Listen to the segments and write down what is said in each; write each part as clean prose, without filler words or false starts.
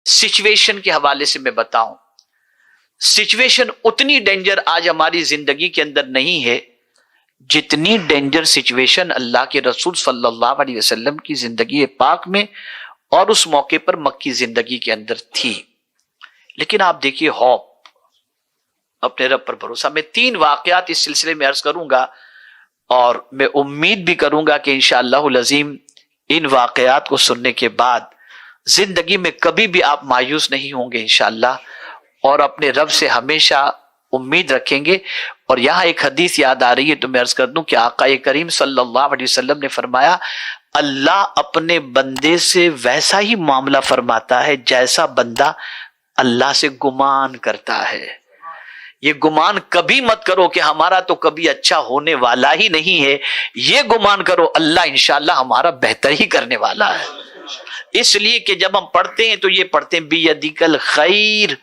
Situation کے حوالے سے میں بتاؤں، سچویشن اتنی ڈینجر آج ہماری زندگی کے اندر نہیں ہے جتنی ڈینجر سچویشن اللہ کے رسول صلی اللہ علیہ وسلم کی زندگی پاک میں اور اس موقع پر مکی زندگی کے اندر تھی۔ لیکن آپ دیکھیے ہوپ، اپنے رب پر بھروسہ۔ میں 3 واقعات اس سلسلے میں عرض کروں گا اور میں امید بھی کروں گا کہ انشاءاللہ العظیم ان واقعات کو سننے کے بعد زندگی میں کبھی بھی آپ مایوس نہیں ہوں گے انشاءاللہ، اور اپنے رب سے ہمیشہ امید رکھیں گے۔ اور یہاں ایک حدیث یاد آ رہی ہے تو میں عرض کر دوں کہ آقا کریم صلی اللہ علیہ وسلم نے فرمایا، اللہ اپنے بندے سے ویسا ہی معاملہ فرماتا ہے جیسا بندہ اللہ سے گمان کرتا ہے۔ یہ گمان کبھی مت کرو کہ ہمارا تو کبھی اچھا ہونے والا ہی نہیں ہے، یہ گمان کرو اللہ انشاءاللہ ہمارا بہتر ہی کرنے والا ہے۔ اس لیے کہ جب ہم پڑھتے ہیں تو یہ پڑھتے ہیں بیدک الخیر،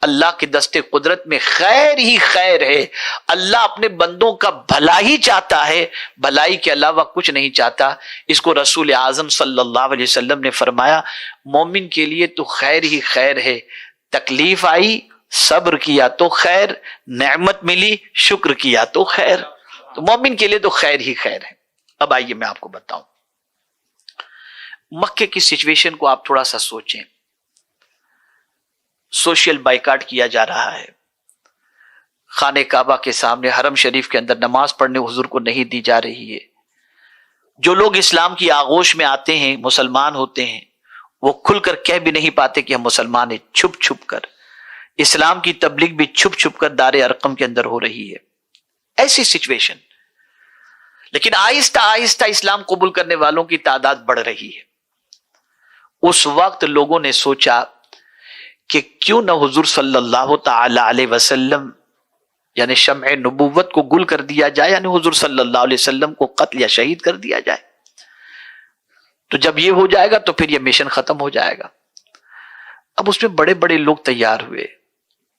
اللہ کے دستے قدرت میں خیر ہی خیر ہے۔ اللہ اپنے بندوں کا بھلا ہی چاہتا ہے، بھلائی کے علاوہ کچھ نہیں چاہتا۔ اس کو رسول اعظم صلی اللہ علیہ وسلم نے فرمایا، مومن کے لیے تو خیر ہی خیر ہے، تکلیف آئی صبر کیا تو خیر، نعمت ملی شکر کیا تو خیر، تو مومن کے لیے تو خیر ہی خیر ہے۔ اب آئیے میں آپ کو بتاؤں مکے کی سچویشن کو، آپ تھوڑا سا سوچیں۔ سوشل بائیکاٹ کیا جا رہا ہے، خانہ کعبہ کے سامنے حرم شریف کے اندر نماز پڑھنے حضور کو نہیں دی جا رہی ہے۔ جو لوگ اسلام کی آغوش میں آتے ہیں، مسلمان ہوتے ہیں، وہ کھل کر کہہ بھی نہیں پاتے کہ ہم مسلمان ہیں، چھپ چھپ کر۔ اسلام کی تبلیغ بھی چھپ چھپ کر دار ارقم کے اندر ہو رہی ہے۔ ایسی سچویشن، لیکن آہستہ آہستہ اسلام قبول کرنے والوں کی تعداد بڑھ رہی ہے۔ اس وقت لوگوں نے سوچا کہ کیوں نہ حضور صلی اللہ تعالی علیہ وسلم یعنی شمع نبوت کو گل کر دیا جائے، یعنی حضور صلی اللہ علیہ وسلم کو قتل یا شہید کر دیا جائے۔ تو جب یہ ہو جائے گا تو پھر یہ مشن ختم ہو جائے گا۔ اب اس میں بڑے بڑے لوگ تیار ہوئے،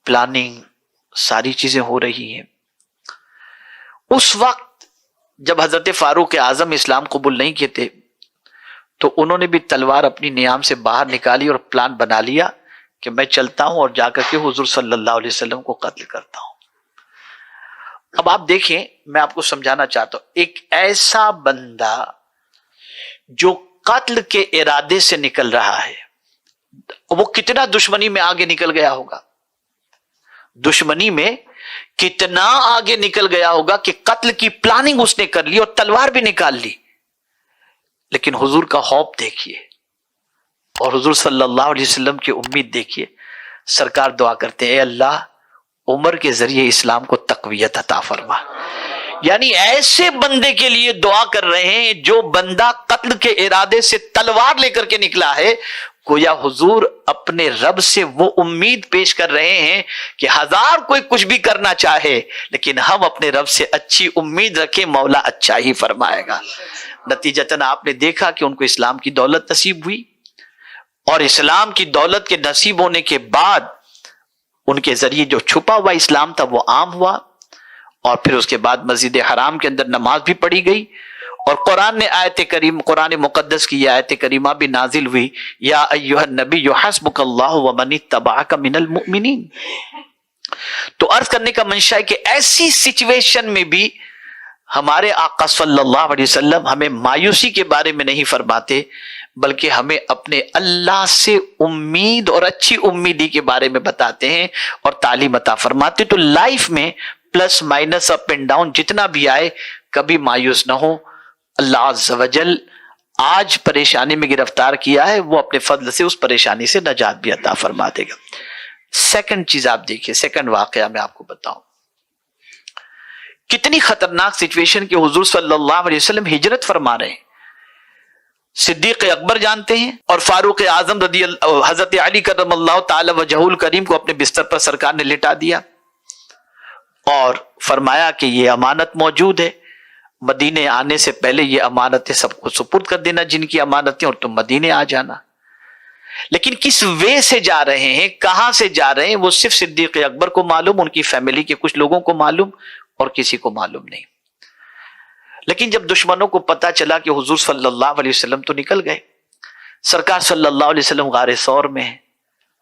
پلاننگ ساری چیزیں ہو رہی ہیں۔ اس وقت جب حضرت فاروق اعظم اسلام قبول نہیں کیے تھے تو انہوں نے بھی تلوار اپنی نیام سے باہر نکالی اور پلان بنا لیا کہ میں چلتا ہوں اور جا کر کے حضور صلی اللہ علیہ وسلم کو قتل کرتا ہوں۔ اب آپ دیکھیں، میں آپ کو سمجھانا چاہتا ہوں، ایک ایسا بندہ جو قتل کے ارادے سے نکل رہا ہے، وہ کتنا دشمنی میں آگے نکل گیا ہوگا، دشمنی میں کتنا آگے نکل گیا ہوگا کہ قتل کی پلاننگ اس نے کر لی اور تلوار بھی نکال لی۔ لیکن حضور کا خوف دیکھیے اور حضور صلی اللہ علیہ وسلم کی امید دیکھیے۔ سرکار دعا کرتے ہیں، اے اللہ عمر کے ذریعے اسلام کو تقویت عطا فرما۔ یعنی ایسے بندے کے لیے دعا کر رہے ہیں جو بندہ قتل کے ارادے سے تلوار لے کر کے نکلا ہے۔ گویا حضور اپنے رب سے وہ امید پیش کر رہے ہیں کہ ہزار کوئی کچھ بھی کرنا چاہے لیکن ہم اپنے رب سے اچھی امید رکھیں، مولا اچھا ہی فرمائے گا۔ نتیجتاً آپ نے دیکھا کہ ان کو اسلام کی دولت نصیب ہوئی، اور اسلام کی دولت کے نصیب ہونے کے بعد ان کے ذریعے جو چھپا ہوا اسلام تھا وہ عام ہوا، اور پھر اس کے بعد مسجد حرام کے اندر نماز بھی پڑھی گئی، اور قرآن مقدس کی یہ آیت کریمہ بھی نازل ہوئی، یا ایھا النبی حسبک اللہ ومن اتبعک من المؤمنین۔ تو عرض کرنے کا منشا ہے کہ ایسی سچویشن میں بھی ہمارے آقا صلی اللہ علیہ وسلم ہمیں مایوسی کے بارے میں نہیں فرماتے، بلکہ ہمیں اپنے اللہ سے امید اور اچھی امیدی کے بارے میں بتاتے ہیں اور تعلیم عطا فرماتے۔ تو لائف میں plus minus up and down جتنا بھی آئے کبھی مایوس نہ ہو۔ اللہ عز و جل آج پریشانی میں گرفتار کیا ہے، وہ اپنے فضل سے اس پریشانی سے نجات بھی عطا فرما دے گا۔ سیکنڈ چیز آپ دیکھیے، سیکنڈ واقعہ میں آپ کو بتاؤں، کتنی خطرناک سچویشن کہ حضور صلی اللہ علیہ وسلم ہجرت فرما رہے ہیں۔ صدیق اکبر جانتے ہیں اور فاروق اعظم حضرت علی کرم اللہ تعالی وجہہ الکریم کو اپنے بستر پر سرکار نے لٹا دیا اور فرمایا کہ یہ امانت موجود ہے، مدینے آنے سے پہلے یہ امانتیں سب کو سپرد کر دینا جن کی امانتیں، اور تم مدینے آ جانا۔ لیکن کس وے سے جا رہے ہیں، کہاں سے جا رہے ہیں، وہ صرف صدیق اکبر کو معلوم، ان کی فیملی کے کچھ لوگوں کو معلوم، اور کسی کو معلوم نہیں۔ لیکن جب دشمنوں کو پتا چلا کہ حضور صلی اللہ علیہ وسلم تو نکل گئے، سرکار صلی اللہ علیہ وسلم غار ثور میں ہیں،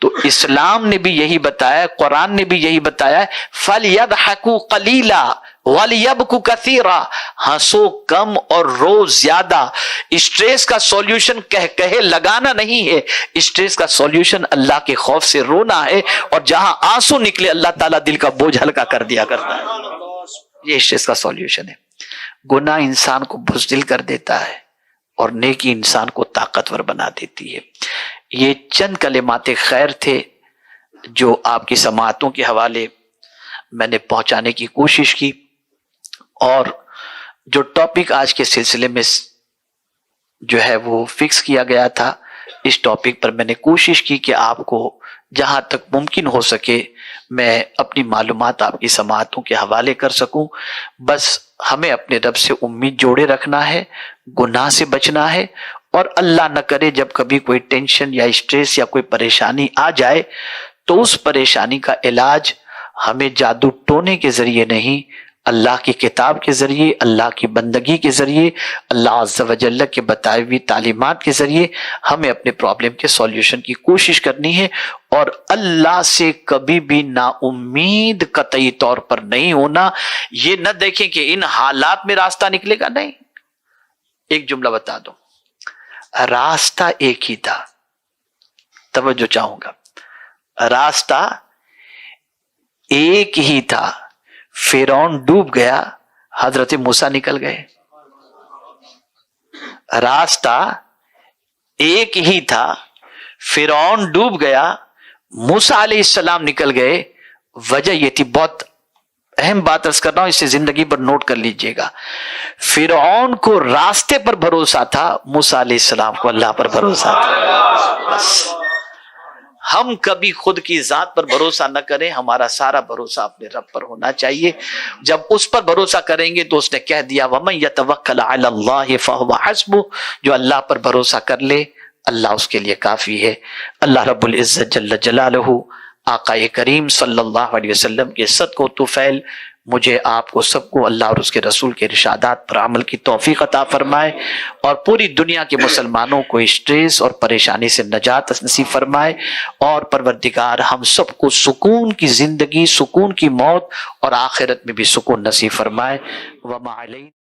تو اسلام نے بھی یہی بتایا، قرآن نے بھی یہی بتایا، فَلْيَضْحَكُوا قَلِيلًا وَلْيَبْكُوا كَثِيرًا، ہنسو کم اور رو زیادہ۔ اسٹریس کا سولوشن کہے لگانا نہیں ہے، اسٹریس کا سولوشن اللہ کے خوف سے رونا ہے، اور جہاں آنسو نکلے اللہ تعالیٰ دل کا بوجھ ہلکا کر دیا کرتا ہے۔ یہ اسٹریس کا سولوشن ہے۔ گناہ انسان کو بزدل کر دیتا ہے اور نیکی انسان کو طاقتور بنا دیتی ہے۔ یہ چند کلمات خیر تھے جو آپ کی سماعتوں کے حوالے میں نے پہنچانے کی کوشش کی، اور جو ٹاپک آج کے سلسلے میں جو ہے وہ فکس کیا گیا تھا، اس ٹاپک پر میں نے کوشش کی کہ آپ کو جہاں تک ممکن ہو سکے میں اپنی معلومات آپ کی سماعتوں کے حوالے کر سکوں۔ بس ہمیں اپنے رب سے امید جوڑے رکھنا ہے، گناہ سے بچنا ہے، اور اللہ نہ کرے جب کبھی کوئی ٹینشن یا اسٹریس یا کوئی پریشانی آ جائے تو اس پریشانی کا علاج ہمیں جادو ٹونے کے ذریعے نہیں، اللہ کی کتاب کے ذریعے، اللہ کی بندگی کے ذریعے، اللہ عز و جل کے بتائی ہوئی تعلیمات کے ذریعے ہمیں اپنے پرابلم کے سولیوشن کی کوشش کرنی ہے، اور اللہ سے کبھی بھی نا امید قطعی طور پر نہیں ہونا۔ یہ نہ دیکھیں کہ ان حالات میں راستہ نکلے گا، نہیں۔ ایک جملہ بتا دو، راستہ ایک ہی تھا، توجہ چاہوں گا، راستہ ایک ہی تھا۔ فرعون ڈوب گیا، حضرت موسیٰ نکل گئے۔ راستہ ایک ہی تھا، فرعون ڈوب گیا، موسیٰ علیہ السلام نکل گئے۔ وجہ یہ تھی، بہت اہم بات عرض کر رہا ہوں، اسے زندگی پر نوٹ کر لیجئے گا۔ فرعون کو راستے پر بھروسہ تھا، موسیٰ علیہ السلام کو اللہ پر بھروسہ تھا۔ بس ہم کبھی خود کی ذات پر بھروسہ نہ کریں، ہمارا سارا بھروسہ اپنے رب پر ہونا چاہیے۔ جب اس پر بھروسہ کریں گے تو اس نے کہہ دیا وَمَن يَتَوَكَّلْ عَلَى اللَّهِ فَهُوَ حَسْبُهُ، جو اللہ پر بھروسہ کر لے اللہ اس کے لیے کافی ہے۔ اللہ رب العزت جل جلالہ آقا کریم صلی اللہ علیہ وسلم کے صدق و طفیل مجھے آپ کو سب کو اللہ اور اس کے رسول کے ارشادات پر عمل کی توفیق عطا فرمائے، اور پوری دنیا کے مسلمانوں کو اسٹریس اور پریشانی سے نجات نصیب فرمائے، اور پروردگار ہم سب کو سکون کی زندگی، سکون کی موت، اور آخرت میں بھی سکون نصیب فرمائے۔ وما علینا